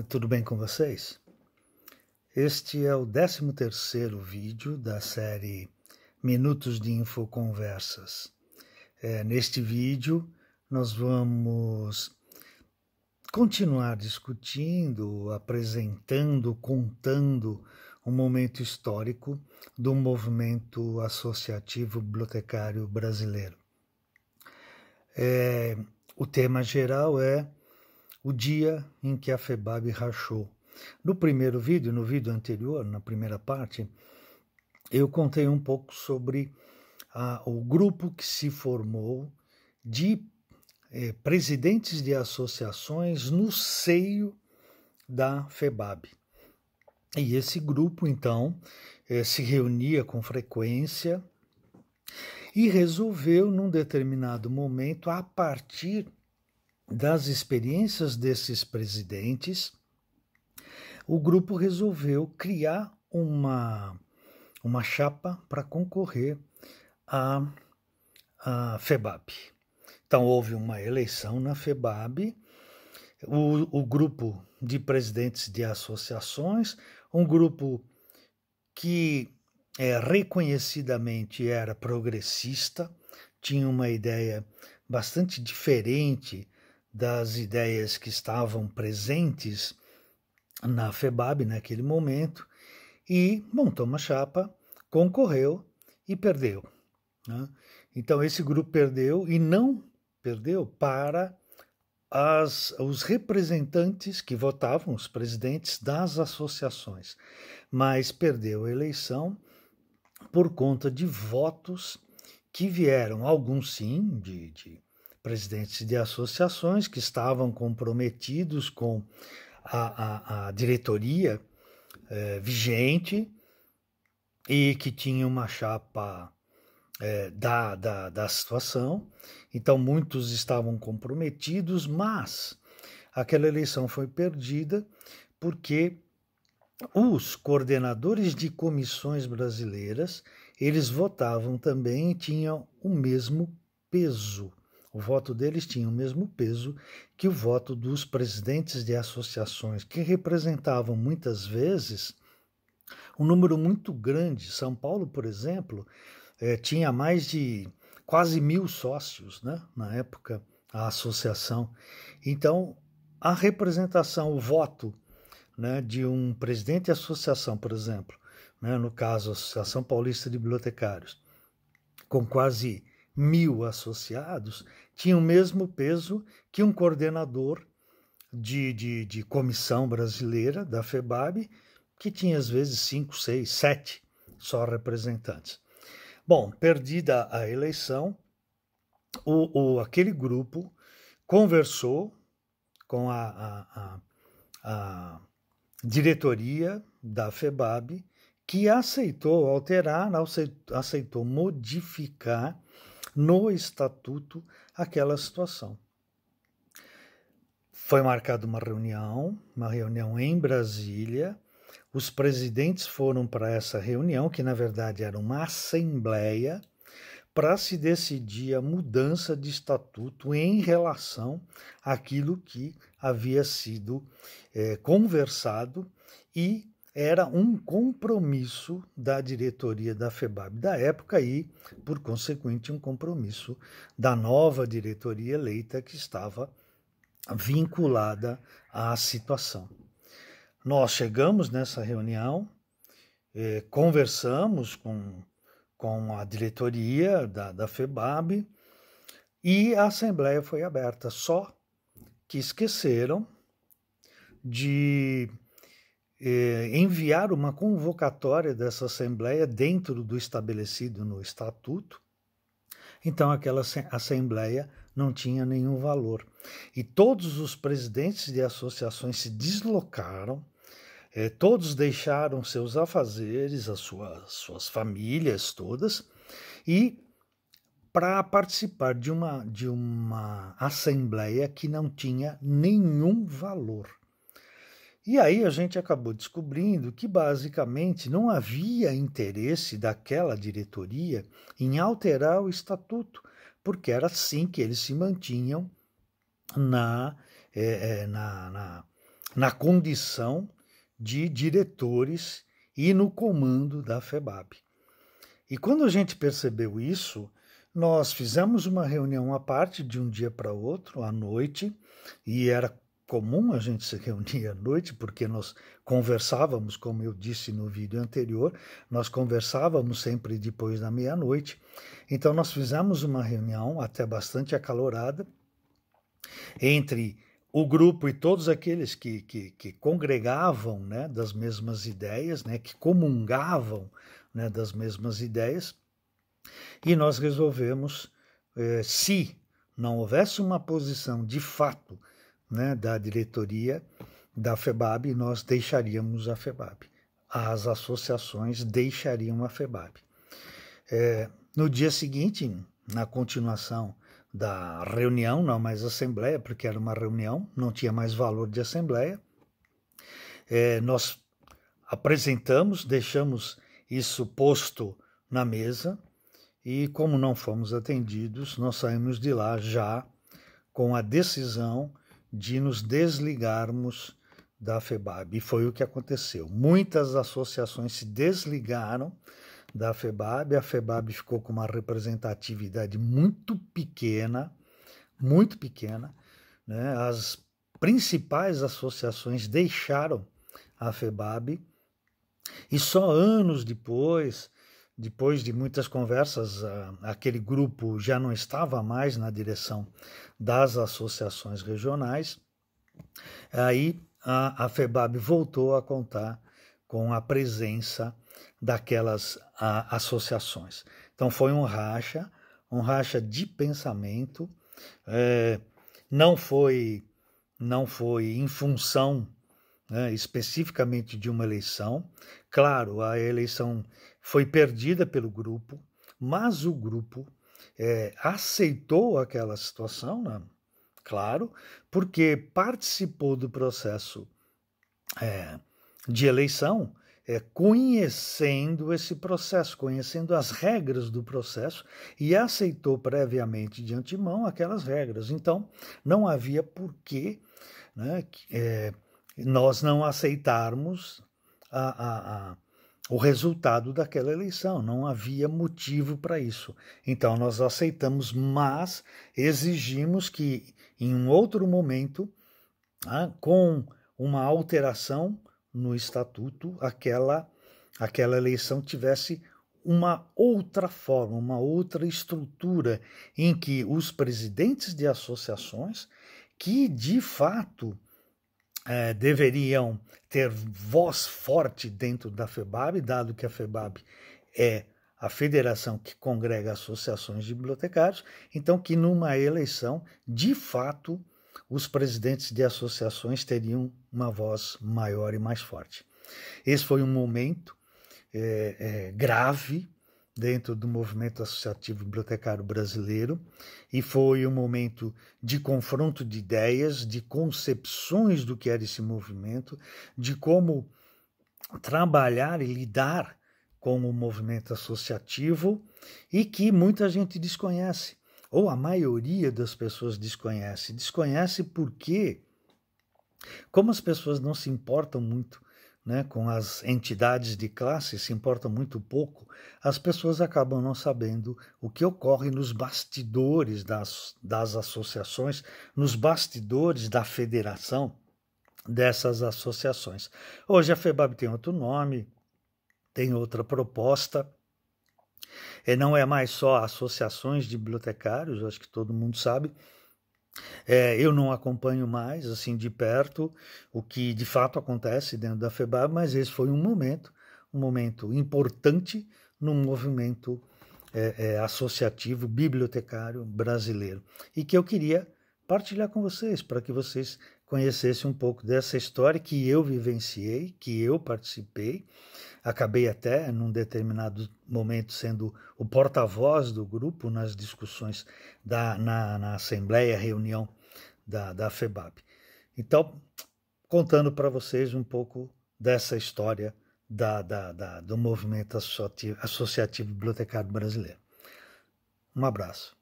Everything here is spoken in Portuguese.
Tudo bem com vocês? Este é o 13º vídeo da série Minutos de Infoconversas. Neste vídeo nós vamos continuar discutindo, apresentando, contando um momento histórico do movimento associativo bibliotecário brasileiro. O tema geral é o dia em que a FEBAB rachou. No primeiro vídeo, no vídeo anterior, na primeira parte, eu contei um pouco sobre o grupo que se formou de presidentes de associações no seio da FEBAB. E esse grupo, então, se reunia com frequência e resolveu, num determinado momento, a partir das experiências desses presidentes, o grupo resolveu criar uma chapa para concorrer à FEBAB. Então, houve uma eleição na FEBAB, o grupo de presidentes de associações, um grupo que reconhecidamente era progressista, tinha uma ideia bastante diferente das ideias que estavam presentes na FEBAB naquele momento, e montou uma chapa, concorreu e perdeu. Né? Então esse grupo perdeu, e não perdeu para os representantes que votavam, os presidentes das associações, mas perdeu a eleição por conta de votos que vieram, alguns sim, de presidentes de associações que estavam comprometidos com a diretoria vigente e que tinha uma chapa da situação. Então muitos estavam comprometidos, mas aquela eleição foi perdida porque os coordenadores de comissões brasileiras, eles votavam também e tinham o mesmo peso. O voto deles tinha o mesmo peso que o voto dos presidentes de associações, que representavam muitas vezes um número muito grande. São Paulo, por exemplo, tinha mais de quase 1.000 sócios, né, na época, a associação. Então, a representação, o voto, né, de um presidente de associação, por exemplo, né, no caso, a Associação Paulista de Bibliotecários, com quase 1.000 associados, tinha o mesmo peso que um coordenador de comissão brasileira da FEBAB, que tinha às vezes 5, 6, 7 só representantes. Bom, perdida a eleição, aquele grupo conversou com a diretoria da FEBAB, que aceitou alterar, aceitou modificar no estatuto aquela situação. Foi marcada uma reunião em Brasília. Os presidentes foram para essa reunião, que na verdade era uma assembleia, para se decidir a mudança de estatuto em relação àquilo que havia sido conversado, e era um compromisso da diretoria da FEBAB da época e, por consequente, um compromisso da nova diretoria eleita que estava vinculada à situação. Nós chegamos nessa reunião, conversamos com a diretoria da FEBAB e a assembleia foi aberta, só que esqueceram de enviar uma convocatória dessa assembleia dentro do estabelecido no estatuto. Então aquela assembleia não tinha nenhum valor. E todos os presidentes de associações se deslocaram, todos deixaram seus afazeres, as suas famílias todas, e para participar de uma assembleia que não tinha nenhum valor. E aí a gente acabou descobrindo que basicamente não havia interesse daquela diretoria em alterar o estatuto, porque era assim que eles se mantinham na condição de diretores e no comando da FEBAB. E quando a gente percebeu isso, nós fizemos uma reunião à parte de um dia para outro, à noite, e era comum a gente se reunir à noite, porque nós conversávamos, como eu disse no vídeo anterior, nós conversávamos sempre depois da meia-noite. Então nós fizemos uma reunião até bastante acalorada entre o grupo e todos aqueles que congregavam, né, das mesmas ideias, né, que comungavam, né, das mesmas ideias, e nós resolvemos, se não houvesse uma posição de fato, né, da diretoria da FEBAB, nós deixaríamos a FEBAB. As associações deixariam a FEBAB. No dia seguinte, na continuação da reunião, não mais assembleia, porque era uma reunião, não tinha mais valor de assembleia, nós apresentamos, deixamos isso posto na mesa, e como não fomos atendidos, nós saímos de lá já com a decisão de nos desligarmos da FEBAB. E foi o que aconteceu. Muitas associações se desligaram da FEBAB, a FEBAB ficou com uma representatividade muito pequena, né? As principais associações deixaram a FEBAB, e só anos depois de muitas conversas, aquele grupo já não estava mais na direção das associações regionais, aí a FEBAB voltou a contar com a presença daquelas associações. Então foi um racha de pensamento, não foi em função, né, especificamente de uma eleição. Claro, a eleição foi perdida pelo grupo, mas o grupo aceitou aquela situação, né? Claro, porque participou do processo de eleição, conhecendo esse processo, conhecendo as regras do processo, e aceitou previamente de antemão aquelas regras. Então, não havia porquê, né, nós não aceitarmos o resultado daquela eleição, não havia motivo para isso. Então nós aceitamos, mas exigimos que em um outro momento, com uma alteração no estatuto, aquela eleição tivesse uma outra forma, uma outra estrutura, em que os presidentes de associações, que de fato deveriam ter voz forte dentro da FEBAB, dado que a FEBAB é a federação que congrega associações de bibliotecários, então que numa eleição, de fato, os presidentes de associações teriam uma voz maior e mais forte. Esse foi um momento grave dentro do movimento associativo bibliotecário brasileiro, e foi um momento de confronto de ideias, de concepções do que era esse movimento, de como trabalhar e lidar com o movimento associativo, e que muita gente desconhece, ou a maioria das pessoas desconhece. Desconhece porque, como as pessoas não se importam muito, né, com as entidades de classe, se importam muito pouco, as pessoas acabam não sabendo o que ocorre nos bastidores das associações, nos bastidores da federação dessas associações. Hoje a FEBAB tem outro nome, tem outra proposta, não é mais só associações de bibliotecários, acho que todo mundo sabe. Eu não acompanho mais, assim, de perto, o que de fato acontece dentro da FEBAB, mas esse foi um momento importante no movimento associativo bibliotecário brasileiro, e que eu queria partilhar com vocês, para que vocês conhecessem um pouco dessa história que eu vivenciei, que eu participei. Acabei até, num determinado momento, sendo o porta-voz do grupo nas discussões na assembleia, reunião da FEBAB. Então, contando para vocês um pouco dessa história do movimento associativo bibliotecário brasileiro. Um abraço.